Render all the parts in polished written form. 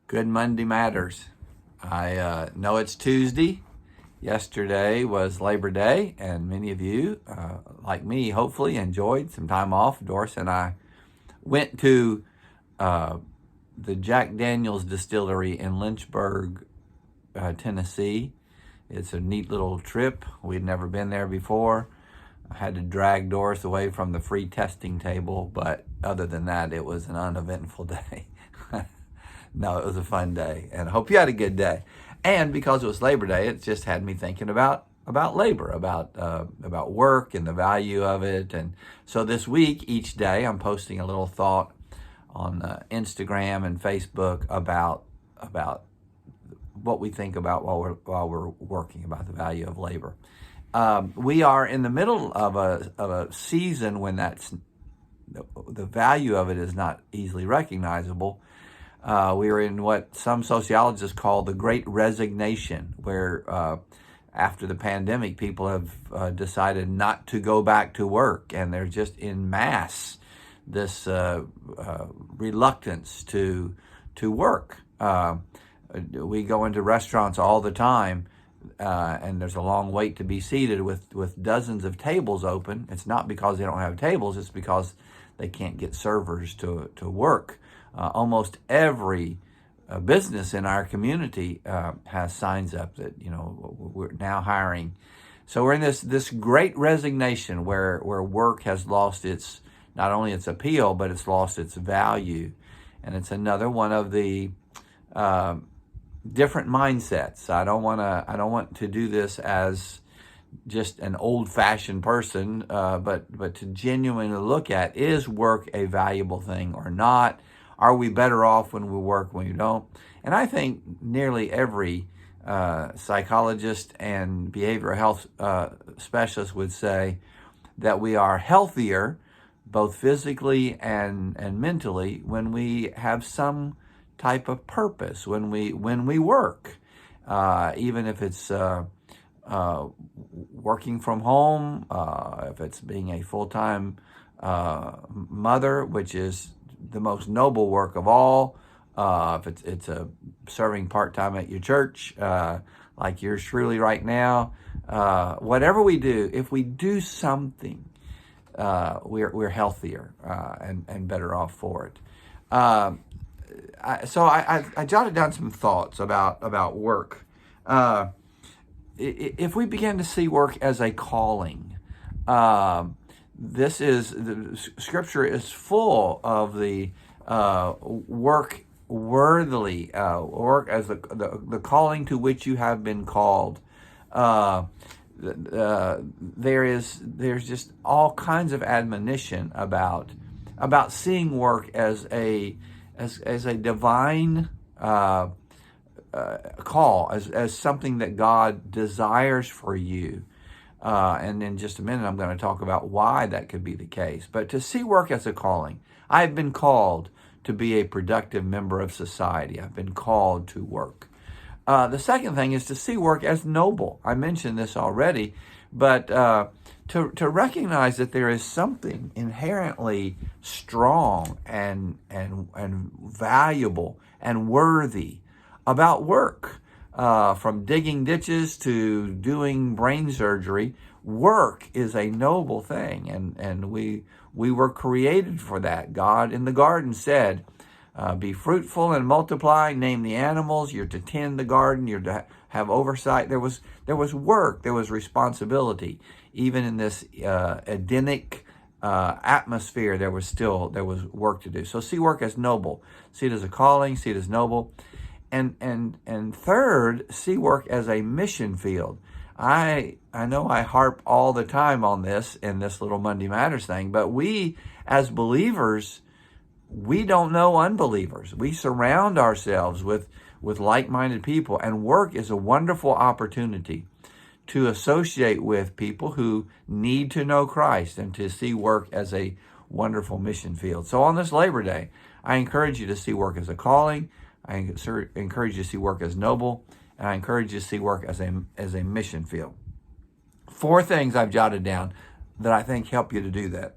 Good Monday Matters. I know it's Tuesday. Yesterday was Labor Day, and many of you, like me, hopefully enjoyed some time off. Doris and I went to the Jack Daniel's distillery in Lynchburg, Tennessee. It's a neat little trip. We'd never been there before. I had to drag Doris away from the free testing table, but other than that, it was an uneventful day. No, it was a fun day, and I hope you had a good day. And because it was Labor Day, it just had me thinking about labor, about work and the value of it. And so this week, each day, I'm posting a little thought on Instagram and Facebook about what we think about while we're working, about the value of labor. We are in the middle of a season when the value of it is not easily recognizable. We are in what some sociologists call the Great Resignation, where after the pandemic, people have decided not to go back to work, and they're just in mass this reluctance to work. We go into restaurants all the time, and there's a long wait to be seated with dozens of tables open. It's not because they don't have tables; it's because they can't get servers to work. Almost every business in our community has signs up that, we're now hiring. So we're in this great resignation where work has lost not only its appeal, but it's lost its value. And it's another one of the different mindsets. I don't want to do this as just an old-fashioned person, but to genuinely look at, is work a valuable thing or not? Are we better off when we work, when we don't? And I think nearly every psychologist and behavioral health specialist would say that we are healthier, both physically and mentally, when we have some type of purpose, when we work, even if it's working from home, if it's being a full-time mother, which is the most noble work of all. If it's a serving part-time at your church, like yours truly right now, whatever we do, if we do something, we're healthier and better off for it. So I jotted down some thoughts about work. If we begin to see work as a calling, the Scripture is full of the work worthily, work as the calling to which you have been called. There's just all kinds of admonition about seeing work as a divine call, as something that God desires for you. And in just a minute, I'm going to talk about why that could be the case. But to see work as a calling, I've been called to be a productive member of society. I've been called to work. The second thing is to see work as noble. I mentioned this already, but to recognize that there is something inherently strong and valuable and worthy about work. From digging ditches to doing brain surgery, work is a noble thing, and we were created for that. God in the garden said, be fruitful and multiply, name the animals, you're to tend the garden, you're to have oversight. There was work, there was responsibility. Even in this Edenic atmosphere, there was work to do. So see work as noble. See it as a calling, see it as noble. And third, see work as a mission field. I know I harp all the time on this in this little Monday Matters thing, but we as believers, we don't know unbelievers. We surround ourselves with like-minded people, and work is a wonderful opportunity to associate with people who need to know Christ and to see work as a wonderful mission field. So on this Labor Day, I encourage you to see work as a calling. I encourage you to see work as noble, and I encourage you to see work as a mission field. 4 things I've jotted down that I think help you to do that.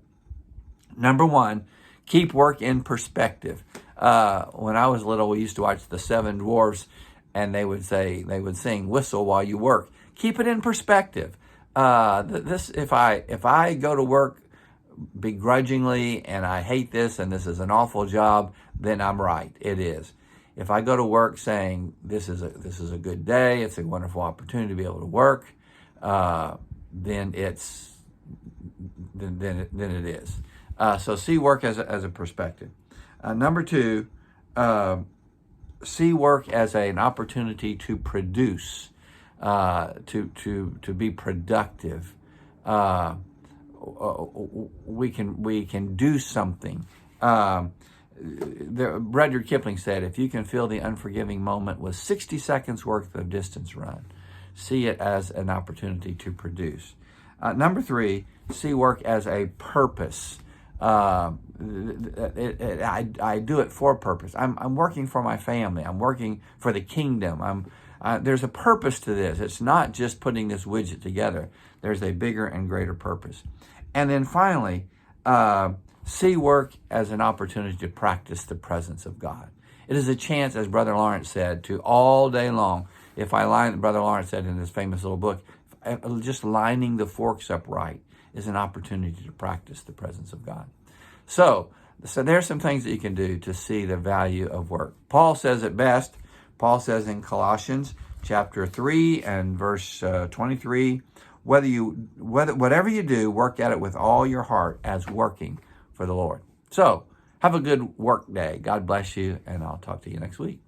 Number 1, keep work in perspective. When I was little, we used to watch The Seven Dwarfs, and they would sing, "Whistle while you work." Keep it in perspective. If I go to work begrudgingly and I hate this and this is an awful job, then I'm right. It is. If I go to work saying this is a good day, it's a wonderful opportunity to be able to work, then it is. So see work as a perspective. Number two, see work as an opportunity to produce, to be productive. We can do something. Rudyard Kipling said, if you can fill the unforgiving moment with 60 seconds worth of distance run, see it as an opportunity to produce. Number three, see work as a purpose. I do it for purpose. I'm working for my family. I'm working for the kingdom. There's a purpose to this. It's not just putting this widget together. There's a bigger and greater purpose. And then finally, see work as an opportunity to practice the presence of God. It is a chance, as Brother Lawrence said, to all day long. Brother Lawrence said in his famous little book, just lining the forks up right is an opportunity to practice the presence of God. So there's some things that you can do to see the value of work. Paul says it best. Paul says in Colossians chapter 3 and verse 23, whatever you do, work at it with all your heart as working for the Lord. So have a good work day. God bless you, and I'll talk to you next week.